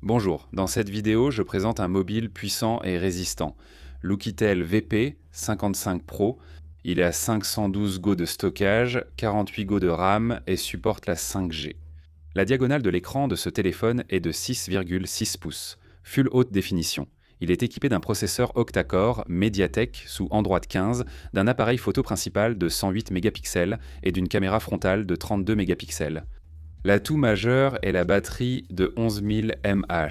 Bonjour, dans cette vidéo, je présente un mobile puissant et résistant. L'Oukitel VP 55 Pro. Il a 512 Go de stockage, 48 Go de RAM et supporte la 5G. La diagonale de l'écran de ce téléphone est de 6,6 pouces, full haute définition. Il est équipé d'un processeur octa-core Mediatek sous Android 15, d'un appareil photo principal de 108 mégapixels et d'une caméra frontale de 32 mégapixels. L'atout majeur est la batterie de 11 000 mAh.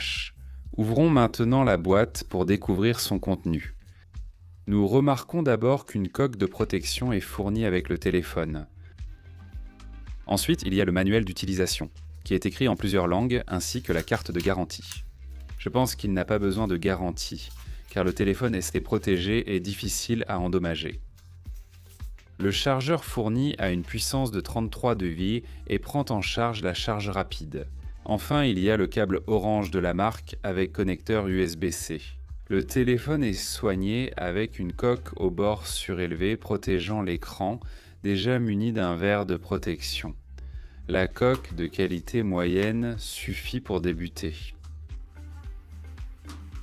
Ouvrons maintenant la boîte pour découvrir son contenu. Nous remarquons d'abord qu'une coque de protection est fournie avec le téléphone. Ensuite, il y a le manuel d'utilisation, qui est écrit en plusieurs langues, ainsi que la carte de garantie. Je pense qu'il n'a pas besoin de garantie, car le téléphone est resté protégé et difficile à endommager. Le chargeur fourni a une puissance de 33 dV et prend en charge la charge rapide. Enfin, il y a le câble orange de la marque avec connecteur USB-C. Le téléphone est soigné avec une coque au bord surélevé protégeant l'écran, déjà muni d'un verre de protection. La coque de qualité moyenne suffit pour débuter.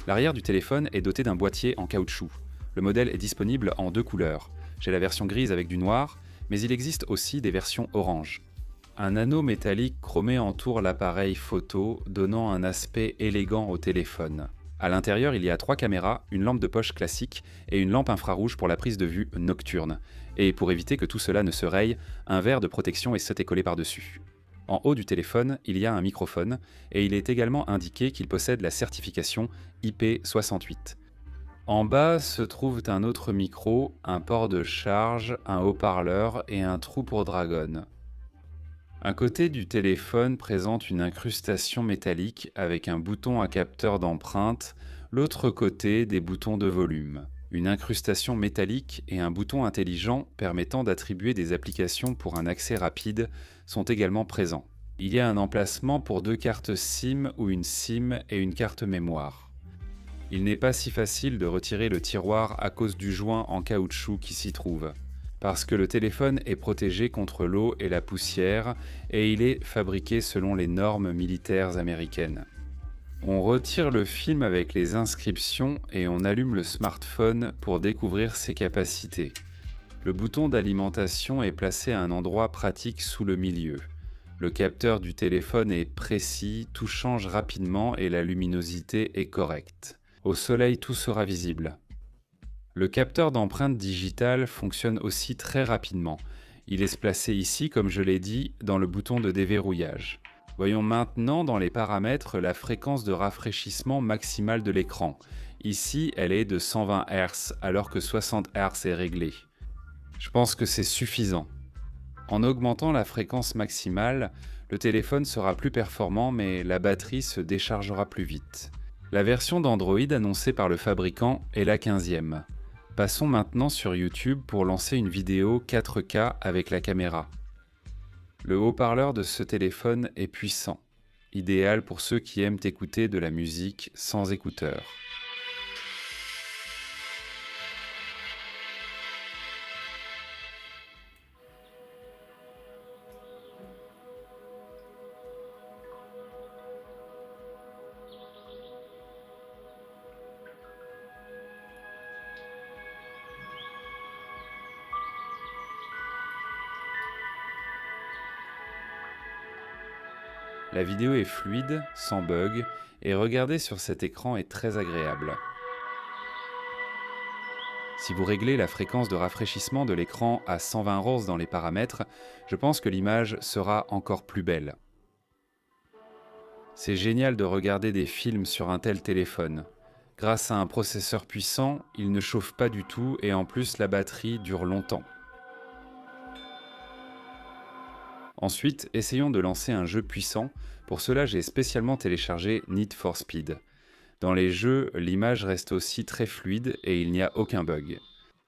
L'arrière du téléphone est doté d'un boîtier en caoutchouc. Le modèle est disponible en 2 couleurs. J'ai la version grise avec du noir, mais il existe aussi des versions orange. Un anneau métallique chromé entoure l'appareil photo, donnant un aspect élégant au téléphone. À l'intérieur, il y a 3 caméras, une lampe de poche classique et une lampe infrarouge pour la prise de vue nocturne. Et pour éviter que tout cela ne se raye, un verre de protection est sauté collé par-dessus. En haut du téléphone, il y a un microphone, et il est également indiqué qu'il possède la certification IP68. En bas se trouve un autre micro, un port de charge, un haut-parleur et un trou pour Dragon. Un côté du téléphone présente une incrustation métallique avec un bouton à capteur d'empreinte, l'autre côté des boutons de volume. Une incrustation métallique et un bouton intelligent permettant d'attribuer des applications pour un accès rapide sont également présents. Il y a un emplacement pour 2 cartes SIM ou une SIM et une carte mémoire. Il n'est pas si facile de retirer le tiroir à cause du joint en caoutchouc qui s'y trouve, parce que le téléphone est protégé contre l'eau et la poussière et il est fabriqué selon les normes militaires américaines. On retire le film avec les inscriptions et on allume le smartphone pour découvrir ses capacités. Le bouton d'alimentation est placé à un endroit pratique sous le milieu. Le capteur du téléphone est précis, tout change rapidement et la luminosité est correcte. Au soleil, tout sera visible. Le capteur d'empreinte digitale fonctionne aussi très rapidement. Il est placé ici, comme je l'ai dit, dans le bouton de déverrouillage. Voyons maintenant dans les paramètres la fréquence de rafraîchissement maximale de l'écran. Ici, elle est de 120 Hz, alors que 60 Hz est réglée. Je pense que c'est suffisant. En augmentant la fréquence maximale, le téléphone sera plus performant, mais la batterie se déchargera plus vite. La version d'Android annoncée par le fabricant est la 15e. Passons maintenant sur YouTube pour lancer une vidéo 4K avec la caméra. Le haut-parleur de ce téléphone est puissant, idéal pour ceux qui aiment écouter de la musique sans écouteurs. La vidéo est fluide, sans bug, et regarder sur cet écran est très agréable. Si vous réglez la fréquence de rafraîchissement de l'écran à 120 Hz dans les paramètres, je pense que l'image sera encore plus belle. C'est génial de regarder des films sur un tel téléphone. Grâce à un processeur puissant, il ne chauffe pas du tout et en plus la batterie dure longtemps. Ensuite, essayons de lancer un jeu puissant. Pour cela, j'ai spécialement téléchargé Need for Speed. Dans les jeux, l'image reste aussi très fluide et il n'y a aucun bug.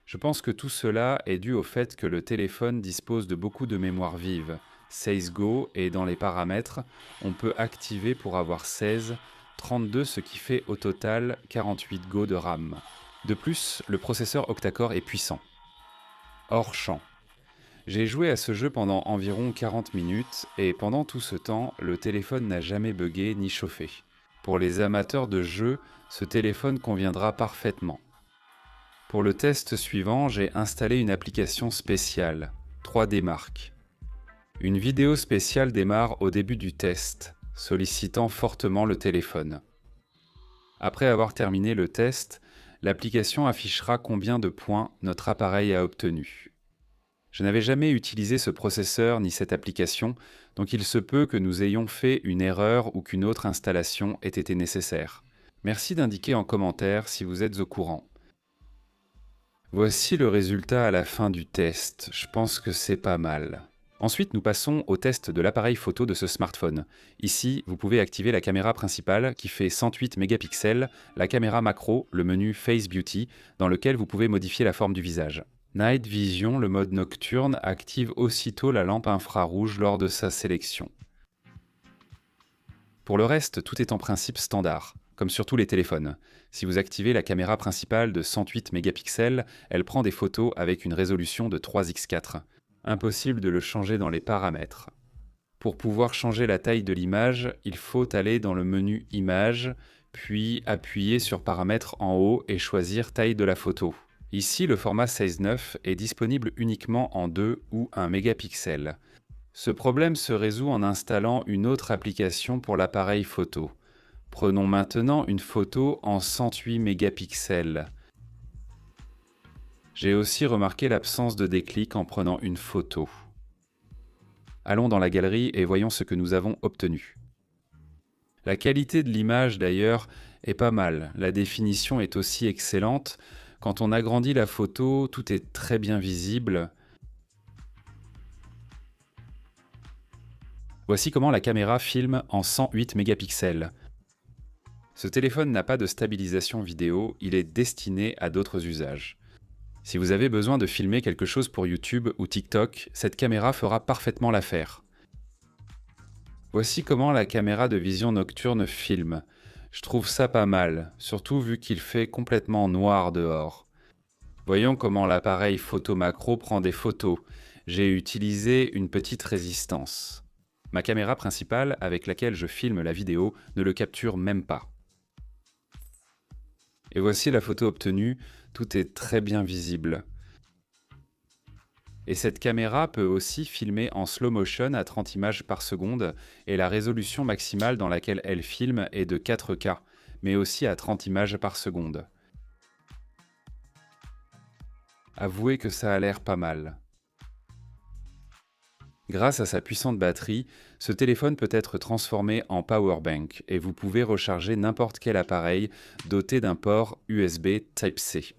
Je pense que tout cela est dû au fait que le téléphone dispose de beaucoup de mémoire vive, 16 Go, et dans les paramètres, on peut activer pour avoir 16, 32, ce qui fait au total 48 Go de RAM. De plus, le processeur octa-core est puissant. Hors champ. J'ai joué à ce jeu pendant environ 40 minutes et pendant tout ce temps, le téléphone n'a jamais bugué ni chauffé. Pour les amateurs de jeux, ce téléphone conviendra parfaitement. Pour le test suivant, j'ai installé une application spéciale, 3D Mark. Une vidéo spéciale démarre au début du test, sollicitant fortement le téléphone. Après avoir terminé le test, l'application affichera combien de points notre appareil a obtenu. Je n'avais jamais utilisé ce processeur ni cette application, donc il se peut que nous ayons fait une erreur ou qu'une autre installation ait été nécessaire. Merci d'indiquer en commentaire si vous êtes au courant. Voici le résultat à la fin du test. Je pense que c'est pas mal. Ensuite, nous passons au test de l'appareil photo de ce smartphone. Ici, vous pouvez activer la caméra principale qui fait 108 mégapixels, la caméra macro, le menu Face Beauty, dans lequel vous pouvez modifier la forme du visage. Night Vision, le mode nocturne, active aussitôt la lampe infrarouge lors de sa sélection. Pour le reste, tout est en principe standard, comme sur tous les téléphones. Si vous activez la caméra principale de 108 mégapixels, elle prend des photos avec une résolution de 3x4. Impossible de le changer dans les paramètres. Pour pouvoir changer la taille de l'image, il faut aller dans le menu Images, puis appuyer sur Paramètres en haut et choisir Taille de la photo. Ici, le format 16:9 est disponible uniquement en 2 ou 1 mégapixel. Ce problème se résout en installant une autre application pour l'appareil photo. Prenons maintenant une photo en 108 mégapixels. J'ai aussi remarqué l'absence de déclic en prenant une photo. Allons dans la galerie et voyons ce que nous avons obtenu. La qualité de l'image d'ailleurs est pas mal, la définition est aussi excellente. Quand on agrandit la photo, tout est très bien visible. Voici comment la caméra filme en 108 mégapixels. Ce téléphone n'a pas de stabilisation vidéo, il est destiné à d'autres usages. Si vous avez besoin de filmer quelque chose pour YouTube ou TikTok, cette caméra fera parfaitement l'affaire. Voici comment la caméra de vision nocturne filme. Je trouve ça pas mal, surtout vu qu'il fait complètement noir dehors. Voyons comment l'appareil photo macro prend des photos. J'ai utilisé une petite résistance. Ma caméra principale, avec laquelle je filme la vidéo, ne le capture même pas. Et voici la photo obtenue, tout est très bien visible. Et cette caméra peut aussi filmer en slow motion à 30 images par seconde et la résolution maximale dans laquelle elle filme est de 4K, mais aussi à 30 images par seconde. Avouez que ça a l'air pas mal. Grâce à sa puissante batterie, ce téléphone peut être transformé en powerbank et vous pouvez recharger n'importe quel appareil doté d'un port USB Type-C.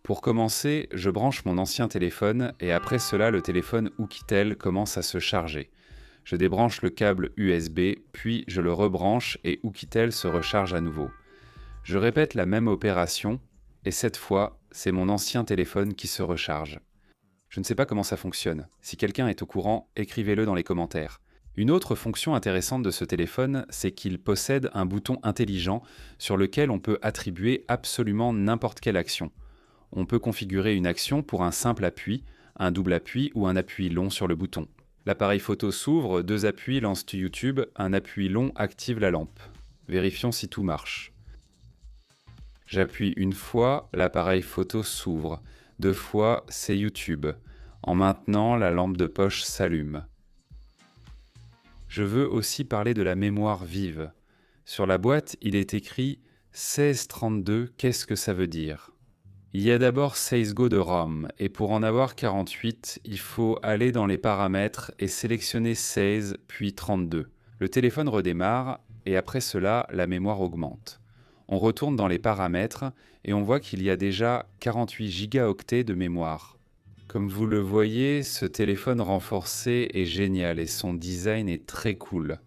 Pour commencer, je branche mon ancien téléphone et après cela le téléphone Oukitel commence à se charger. Je débranche le câble USB, puis je le rebranche et Oukitel se recharge à nouveau. Je répète la même opération et cette fois, c'est mon ancien téléphone qui se recharge. Je ne sais pas comment ça fonctionne. Si quelqu'un est au courant, écrivez-le dans les commentaires. Une autre fonction intéressante de ce téléphone, c'est qu'il possède un bouton intelligent sur lequel on peut attribuer absolument n'importe quelle action. On peut configurer une action pour un simple appui, un double appui ou un appui long sur le bouton. L'appareil photo s'ouvre, 2 appuis lancent YouTube, un appui long active la lampe. Vérifions si tout marche. J'appuie une fois, l'appareil photo s'ouvre. 2 fois, c'est YouTube. En maintenant, la lampe de poche s'allume. Je veux aussi parler de la mémoire vive. Sur la boîte, il est écrit 1632, qu'est-ce que ça veut dire? Il y a d'abord 16 Go de ROM, et pour en avoir 48, il faut aller dans les paramètres et sélectionner 16 puis 32. Le téléphone redémarre, et après cela, la mémoire augmente. On retourne dans les paramètres, et on voit qu'il y a déjà 48 gigaoctets de mémoire. Comme vous le voyez, ce téléphone renforcé est génial, et son design est très cool.